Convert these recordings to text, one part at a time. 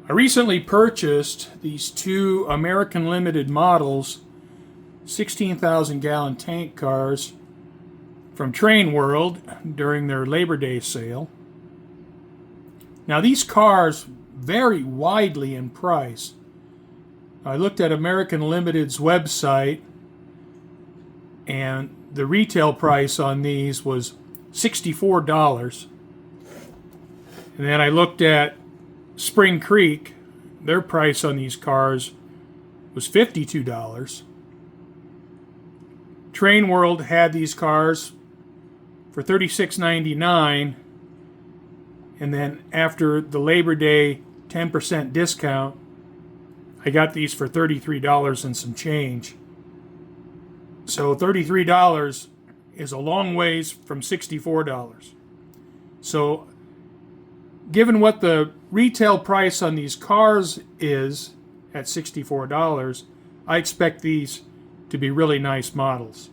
I recently purchased these two American Limited Models 16,000 gallon tank cars from TrainWorld during their Labor Day sale. Now these cars vary widely in price. I looked at American Limited's website and the retail price on these was $64. And then I looked at Spring Creek. Their price on these cars was $52. TrainWorld had these cars for $36.99, and then after the Labor Day 10% discount, I got these for $33 and some change. So $33 is a long ways from $64. So given what the retail price on these cars is at $64, I expect these to be really nice models.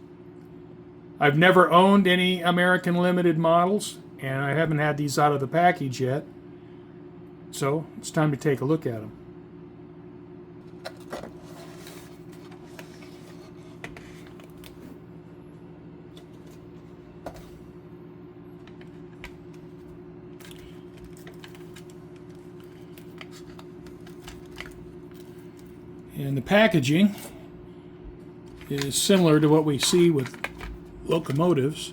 I've never owned any American Limited models, and I haven't had these out of the package yet. So it's time to take a look at them. And the packaging is similar to what we see with locomotives.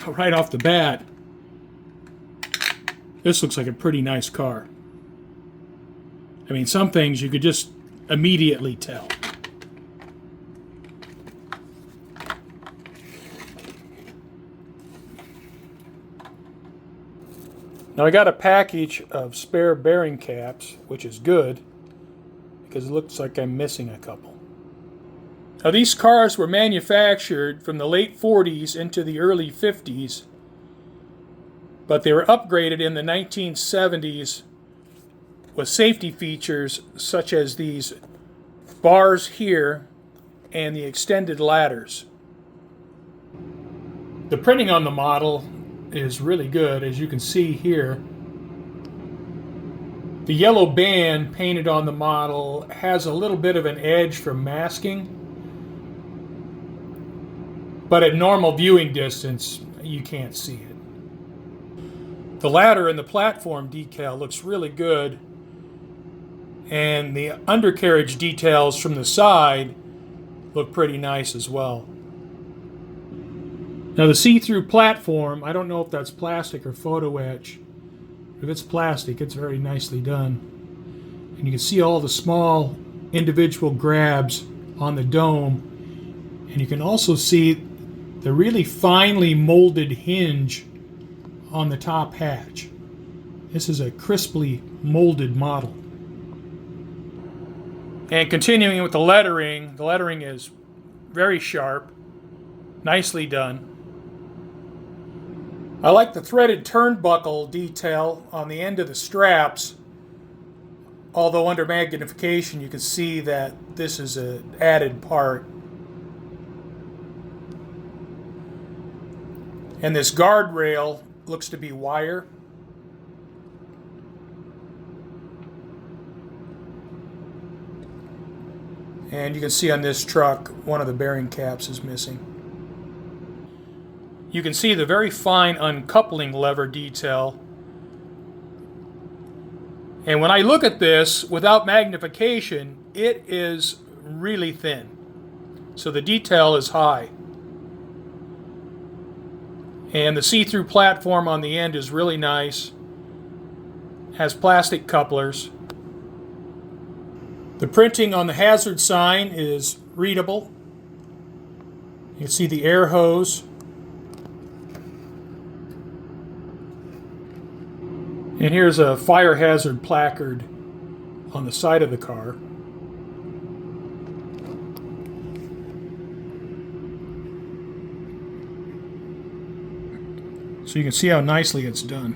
Right off the bat, this looks like a pretty nice car. I mean, some things you could just immediately tell. Now I got a package of spare bearing caps, which is good because it looks like I'm missing a couple. Now these cars were manufactured from the late 40s into the early 50s, but they were upgraded in the 1970s with safety features such as these bars here and the extended ladders. The printing on the model is really good, as you can see here. The yellow band painted on the model has a little bit of an edge from masking, but at normal viewing distance you can't see it. The ladder and the platform decal looks really good, and the undercarriage details from the side look pretty nice as well. Now the see-through platform, I don't know if that's plastic or photo etch. If it's plastic, it's very nicely done. And you can see all the small individual grabs on the dome. And you can also see the really finely molded hinge on the top hatch. This is a crisply molded model. And continuing with the lettering is very sharp, nicely done. I like the threaded turnbuckle detail on the end of the straps, although under magnification you can see that this is an added part. And this guardrail looks to be wire. And you can see on this truck one of the bearing caps is missing. You can see the very fine uncoupling lever detail. And when I look at this without magnification, it is really thin. So the detail is high. And the see-through platform on the end is really nice. Has plastic couplers. The printing on the hazard sign is readable. You can see the air hose. And here's a fire hazard placard on the side of the car. So you can see how nicely it's done.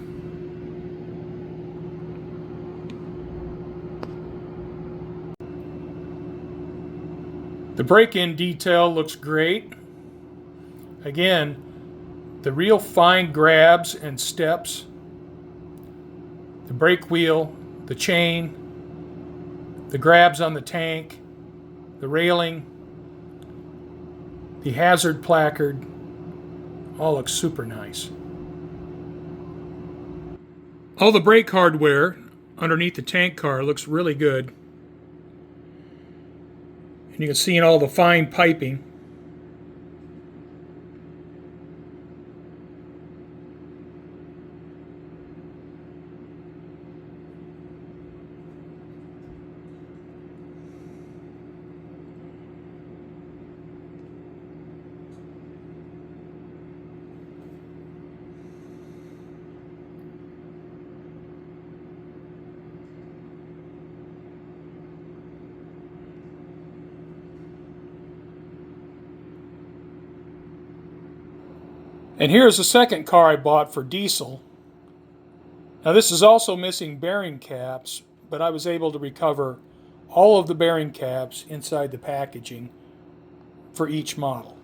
The brake-in detail looks great. Again, the real fine grabs and steps, the brake wheel, the chain, the grabs on the tank, the railing, the hazard placard, all look super nice. All the brake hardware underneath the tank car looks really good. And you can see in all the fine piping. And here's the second car I bought for diesel. Now this is also missing bearing caps, but I was able to recover all of the bearing caps inside the packaging for each model.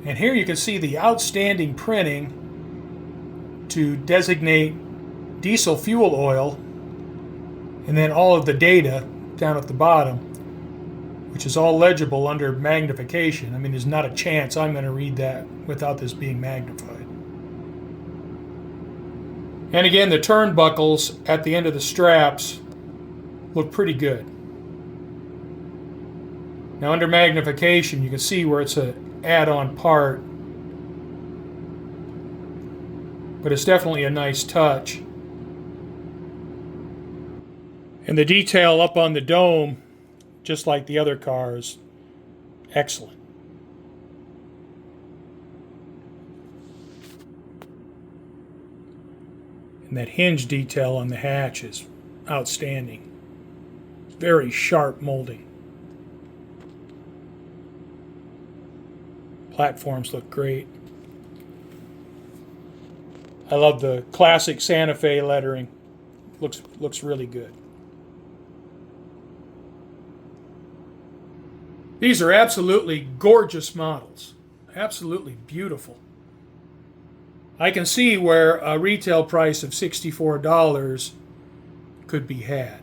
And here you can see the outstanding printing to designate diesel fuel oil, and then all of the data down at the bottom, which is all legible under magnification. I mean, there's not a chance I'm going to read that without this being magnified. And again, the turnbuckles at the end of the straps look pretty good. Now under magnification, you can see where it's an add-on part, but it's definitely a nice touch. And the detail up on the dome, just like the other cars, excellent. And that hinge detail on the hatch is outstanding. Very sharp molding. Platforms look great. I love the classic Santa Fe lettering. Looks really good. These are absolutely gorgeous models. Absolutely beautiful. I can see where a retail price of $64 could be had.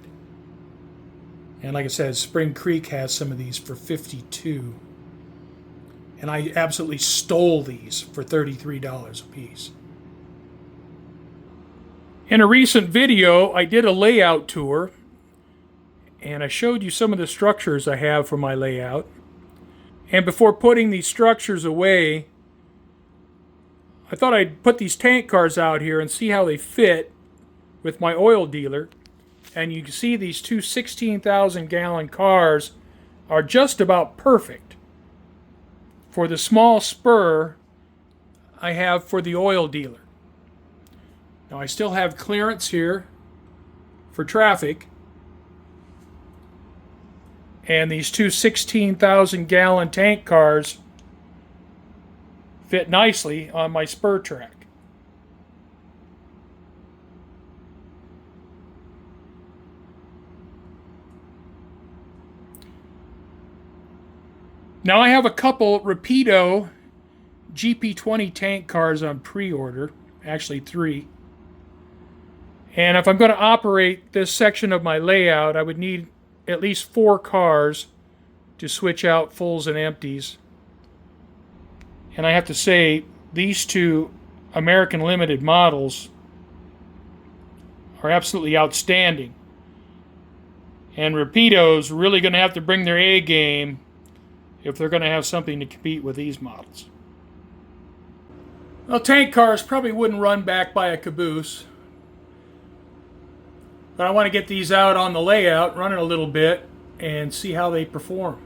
And like I said, Spring Creek has some of these for $52. And I absolutely stole these for $33 a piece. In a recent video, I did a layout tour, and I showed you some of the structures I have for my layout. And before putting these structures away, I thought I'd put these tank cars out here and see how they fit with my oil dealer. And you can see these two 16,000 gallon cars are just about perfect for the small spur I have for the oil dealer. Now I still have clearance here for traffic, and these two 16,000 gallon tank cars fit nicely on my spur track. Now I have a couple Rapido GP20 tank cars on pre-order, actually 3. And if I'm going to operate this section of my layout, I would need at least 4 cars to switch out fulls and empties. And I have to say, these two American Limited models are absolutely outstanding. And Rapido's really going to have to bring their A game if they're going to have something to compete with these models. Well, tank cars probably wouldn't run back by a caboose. But I want to get these out on the layout, run it a little bit, and see how they perform.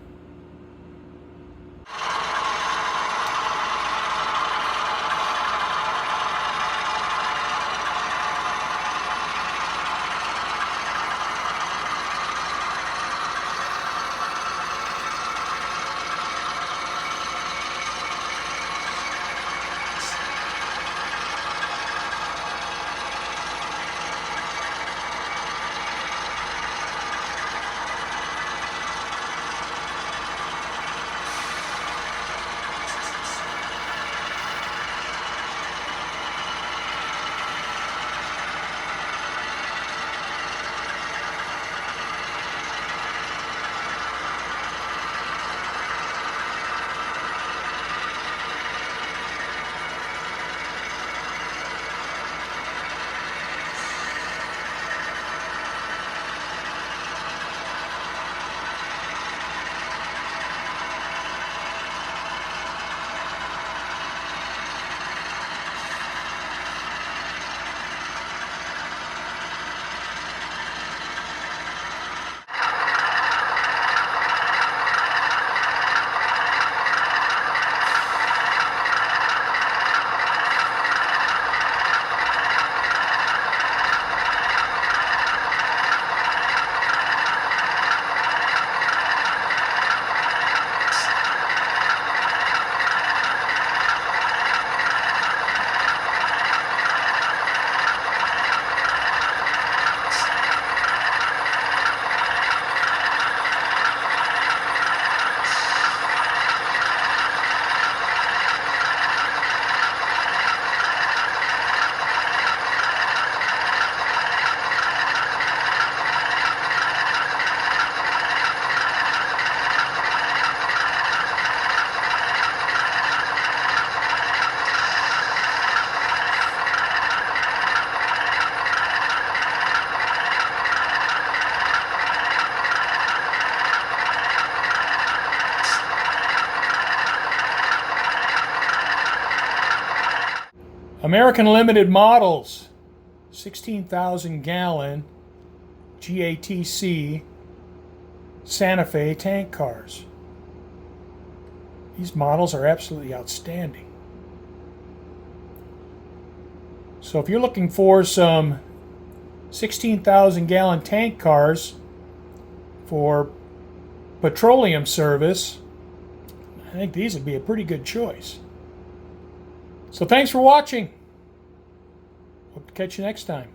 American Limited Models 16,000 gallon GATC Santa Fe tank cars. These models are absolutely outstanding. So if you're looking for some 16,000 gallon tank cars for petroleum service, I think these would be a pretty good choice. So thanks for watching. Hope to catch you next time.